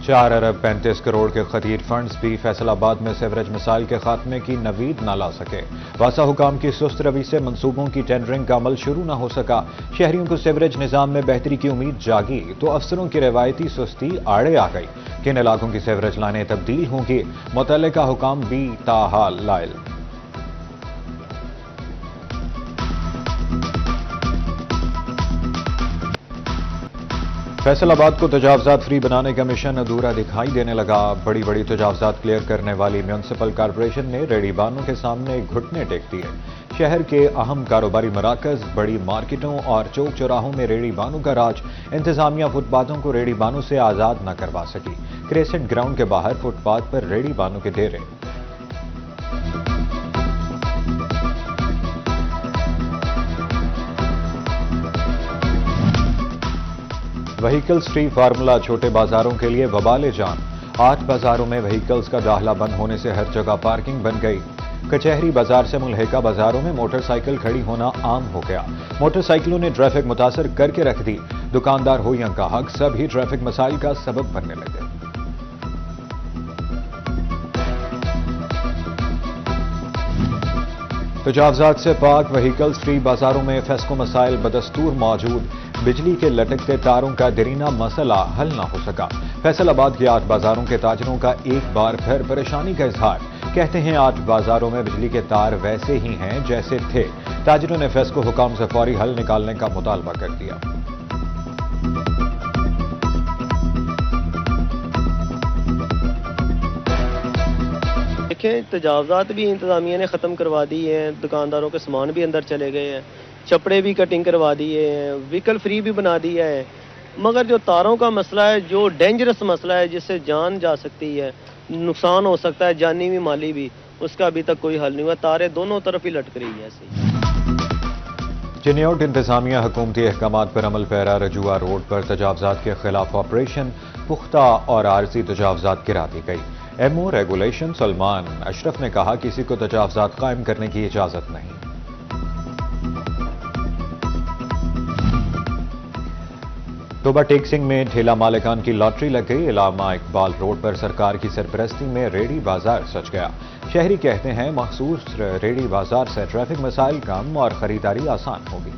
4 अरब 35 करोड़ के खतीर फंड्स भी फैसलाबाद में सीवरेज मिसाइल के खात्मे की नवीद न ला सके। वासा हुकाम की सुस्त रवि से मंसूबों की टेंडरिंग का अमल शुरू न हो सका। शहरियों को सीवरेज निजाम में बेहतरी की उम्मीद जागी तो अफसरों की रवायती सुस्ती आड़े आ गई। किन इलाकों की सीवरेज लाइनें तब्दील होंगी, मुतल्लिका हुकाम भी ताहाल लायल। फैसलाबाद को तजावजात फ्री बनाने का मिशन अधूरा दिखाई देने लगा। बड़ी बड़ी तजावजात क्लियर करने वाली म्यूनिसिपल कॉरपोरेशन ने रेडी बानों के सामने घुटने टेक दिए। शहर के अहम कारोबारी मराकज, बड़ी मार्केटों और चौक चौराहों में रेडी बानों का राज। इंतजामिया फुटपाथों को रेडी बानों से आजाद न करवा सकी। क्रेसेंट ग्राउंड के बाहर फुटपाथ पर रेडी बानों के डेरे। व्हीकल्स फ्री फार्मूला छोटे बाजारों के लिए वबाले जान। 8 बाजारों में व्हीकल्स का दाखला बंद होने से हर जगह पार्किंग बन गई। कचहरी बाजार से मुल्हिका बाजारों में मोटरसाइकिल खड़ी होना आम हो गया। मोटरसाइकिलों ने ट्रैफिक मुतासर करके रख दी। दुकानदार हो या गाहक, सभी ट्रैफिक मसाइल का सबब बनने लगे। तजावजात से पाक व्हीकल्स फ्री बाजारों में फेस्को मसाइल बदस्तूर मौजूद। बिजली के लटकते तारों का दरीना मसला हल न हो सका। फैसलाबाद के 8 बाजारों के ताजरों का एक बार फिर परेशानी का इजहार। कहते हैं 8 बाजारों में बिजली के तार वैसे ही हैं जैसे थे। ताजरों ने फेस्को हुकाम से फौरी हल निकालने का मुतालबा कर दिया। देखें, तजावजात भी इंतजामिया ने ख़त्म करवा दी हैं। दुकानदारों के सामान भी अंदर चले गए हैं। छपड़े भी कटिंग करवा दिए हैं। व्हीकल फ्री भी बना दिया है। मगर जो तारों का मसला है, जो डेंजरस मसला है, जिससे जान जा सकती है, नुकसान हो सकता है, जानी भी माली भी, उसका अभी तक कोई हल नहीं हुआ। तारें दोनों तरफ ही लटक रही हैं ऐसे। चिन्योट इंतजामिया हुकूमती अहकामात पर अमल पैरा रजुआ रोड पर तजावजात के खिलाफ ऑपरेशन पुख्ता और आरजी तजावजात गिरा दी गई। एमओ रेगुलेशन सलमान अशरफ ने कहा, किसी को तजावजात कायम करने की इजाजत नहीं। तोबा टेक्सिंग में ठेला मालिकान की लॉटरी लग गई। इलामा इकबाल रोड पर सरकार की सरपरस्ती में रेडी बाजार सज गया। शहरी कहते हैं, मखसूस रेडी बाजार से ट्रैफिक मसाइल कम और खरीदारी आसान होगी।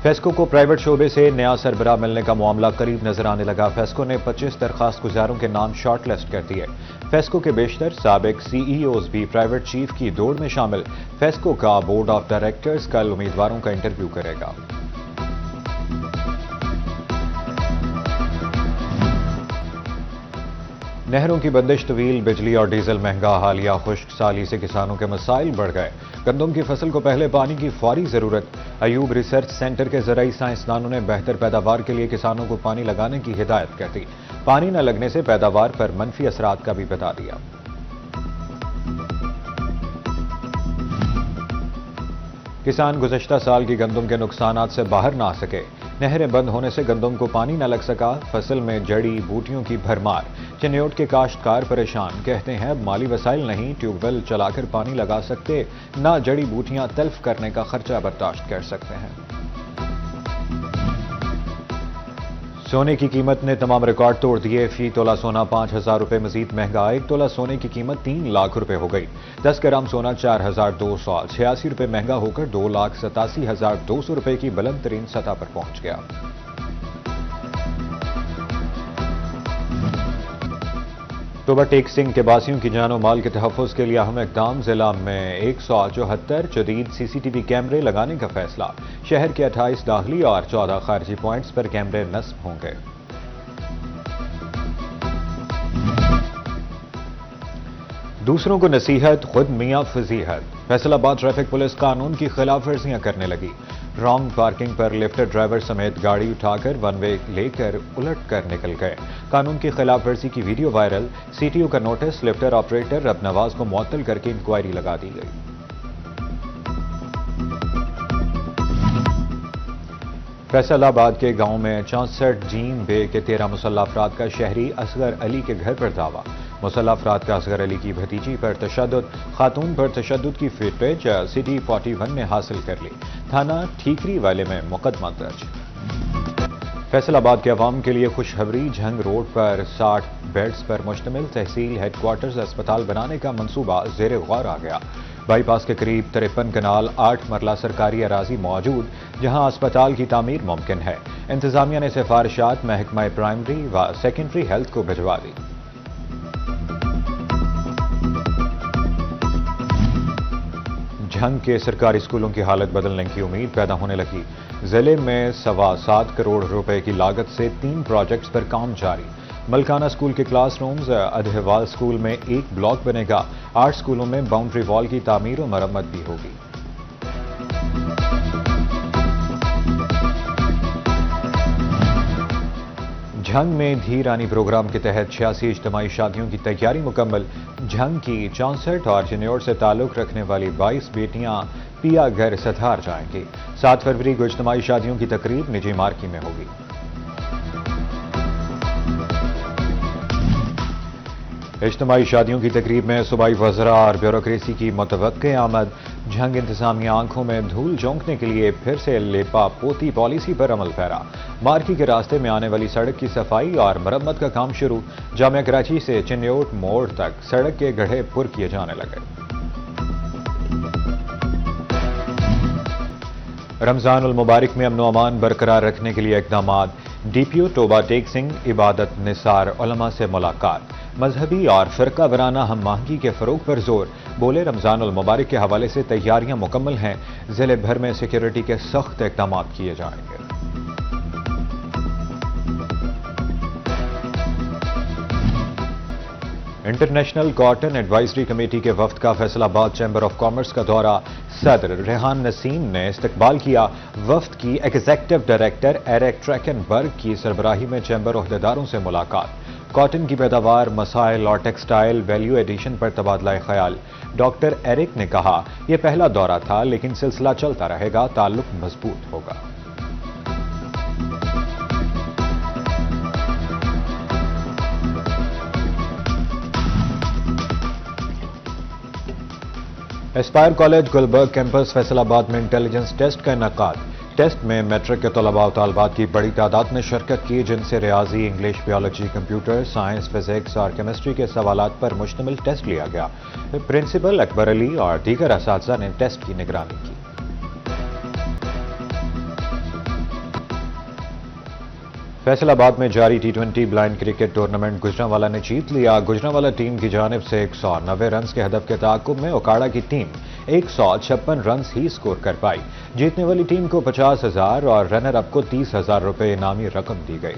फेस्को को प्राइवेट शोबे से नया सरबराह मिलने का मामला करीब नजर आने लगा। फेस्को ने 25 दरखास्त गुजारों के नाम शॉर्ट लिस्ट कर दिए। फेस्को के बेशतर साबिक सीईओज भी प्राइवेट चीफ की दौड़ में शामिल। फेस्को का बोर्ड ऑफ डायरेक्टर्स कल उम्मीदवारों का इंटरव्यू करेगा। नहरों की बंदिश तवील, बिजली और डीजल महंगा। हालिया खुश्क साली से किसानों के मसाइल बढ़ गए। गंदम की फसल को पहले पानी की फौरी जरूरत। अयूब रिसर्च सेंटर के ज़राई साइंसदानों ने बेहतर पैदावार के लिए किसानों को पानी लगाने की हिदायत कर दी। पानी न लगने से पैदावार पर मनफी असरात का भी बता दिया। किसान गुज़श्ता साल की गंदम के नुकसानात से बाहर ना आ सके। नहरें बंद होने से गंदम को पानी न लग सका। फसल में जड़ी बूटियों की भरमार। चिन्योट के काश्तकार परेशान, कहते हैं अब माली वसाइल नहीं, ट्यूबवेल चलाकर पानी लगा सकते, ना जड़ी बूटियां तल्फ करने का खर्चा बर्दाश्त कर सकते हैं। सोने की कीमत ने तमाम रिकॉर्ड तोड़ दिए। फी तोला सोना 5,000 रुपये मजीद महंगा। 1 तोला सोने की कीमत 3 लाख रुपए हो गई। 10 ग्राम सोना 4,286 रुपये महंगा होकर 2,87,200 रुपये की बुलंद तरीन सतह पर पहुंच गया। तोबा टेक्सिंग के बासियों की जानो माल के तहफ़्फ़ुज़ के लिए अहम इक़दाम। जिला में 174 जदीद सीसीटीवी कैमरे लगाने का फैसला। शहर के 28 दाखिली और 14 खारजी पॉइंट्स पर कैमरे नस्ब होंगे। दूसरों को नसीहत, खुद मियां फजीहत। फैसलाबाद ट्रैफिक पुलिस कानून की खिलाफ वर्जियां करने लगी। रॉन्ग पार्किंग पर लिफ्टर ड्राइवर समेत गाड़ी उठाकर वन वे लेकर उलट कर निकल गए। कानून की खिलाफ वर्जी की वीडियो वायरल। सीटीओ का नोटिस। लिफ्टर ऑपरेटर रब नवाज को मुअत्तल करके इंक्वायरी लगा दी गई। फैसलाबाद के गांव में 64 जीम बे के 13 मुसल्लह अफराद का शहरी असगर अली के घर पर दावा। मुसल्लह अफराद का असगर अली की भतीजी पर तशद्दुद, खातून पर तशद्दुद की फुटेज सिटी 41 ने हासिल कर ली। थाना ठीकरी वाले में मुकदमा दर्ज। فیصل آباد کے عوام کے لیے خوشخبری، جھنگ روڈ پر 60 بیڈز پر مشتمل تحصیل ہیڈ کوارٹرز اسپتال بنانے کا منصوبہ زیر غور آ گیا۔ بائی پاس کے قریب 53 کنال 8 مرلہ سرکاری اراضی موجود، جہاں اسپتال کی تعمیر ممکن ہے۔ انتظامیہ نے سفارشات محکمہ پرائمری و سیکنڈری ہیلتھ کو بھجوا دی۔ جھنگ کے سرکاری اسکولوں کی حالت بدلنے کی امید پیدا ہونے لگی۔ ضلع میں 7.25 کروڑ روپے کی لاگت سے 3 پروجیکٹس پر کام جاری۔ ملکانہ اسکول کے کلاس رومز، ادھیوال اسکول میں 1 بلاک بنے گا۔ 8 اسکولوں میں باؤنڈری وال کی تعمیر و مرمت بھی ہوگی۔ جھنگ میں دھی رانی پروگرام کے تحت 86 اجتماعی شادیوں کی تیاری مکمل۔ جھنگ کی 64 اور جنیور سے تعلق رکھنے والی 22 بیٹیاں پیا گھر ستھار جائیں گی۔ 7 فروری کو اجتماعی شادیوں کی تقریب نجی مارکی میں ہوگی۔ اجتماعی شادیوں کی تقریب میں صوبائی وزراء اور بیوروکریسی کی متوقع آمد۔ جھنگ انتظامیہ آنکھوں میں دھول جھونکنے کے لیے پھر سے لیپا پوتی پالیسی پر عمل پیرا۔ مارکی کے راستے میں آنے والی سڑک کی صفائی اور مرمت کا کام شروع۔ جامعہ کراچی سے چنیوٹ موڑ تک سڑک کے گڑھے پر کیے جانے لگے۔ رمضان المبارک میں امن و امان برقرار رکھنے کے لیے اقدامات۔ ڈی پی او ٹوبہ ٹیک سنگھ عبادت نثار علماء سے ملاقات۔ مذہبی اور فرقہ وارانہ ہم آہنگی کے فروغ پر زور، بولے رمضان المبارک کے حوالے سے تیاریاں مکمل ہیں، ضلع بھر میں سیکیورٹی کے سخت اقدامات کیے جائیں گے۔ انٹرنیشنل کاٹن ایڈوائزری کمیٹی کے وفد کا فیصل آباد چیمبر آف کامرس کا دورہ، صدر ریحان نسیم نے استقبال کیا۔ وفد کی ایگزیکٹو ڈائریکٹر ایرک ٹریکنبرگ کی سربراہی میں چیمبر عہدیداروں سے ملاقات۔ کاٹن کی پیداوار، مسائل اور ٹیکسٹائل ویلیو ایڈیشن پر تبادلہ خیال۔ ڈاکٹر ایرک نے کہا، یہ پہلا دورہ تھا لیکن سلسلہ چلتا رہے گا، تعلق مضبوط ہوگا۔ Aspire College Gulberg campus Faisalabad میں انٹیلیجنس ٹیسٹ کا انعقاد۔ ٹیسٹ میں میٹرک کے طلباء و طالبات کی بڑی تعداد نے شرکت کی، جن سے ریاضی، English, biology, computer science, physics اور کیمسٹری کے سوالات پر مشتمل ٹیسٹ لیا گیا۔ پرنسپل اکبر علی اور دیگر اساتذہ نے ٹیسٹ کی نگرانی کی۔ فیصل آباد میں جاری T20 blind cricket tournament Gujranwala نے جیت لیا۔ گجرانوالہ ٹیم کی جانب سے 190 رنز کے ہدف کے تعاقب میں اوکاڑا کی ٹیم 156 رنز ہی سکور کر پائی۔ جیتنے والی ٹیم کو 50,000 اور رنر اپ کو 30,000 روپے انعامی رقم دی گئی۔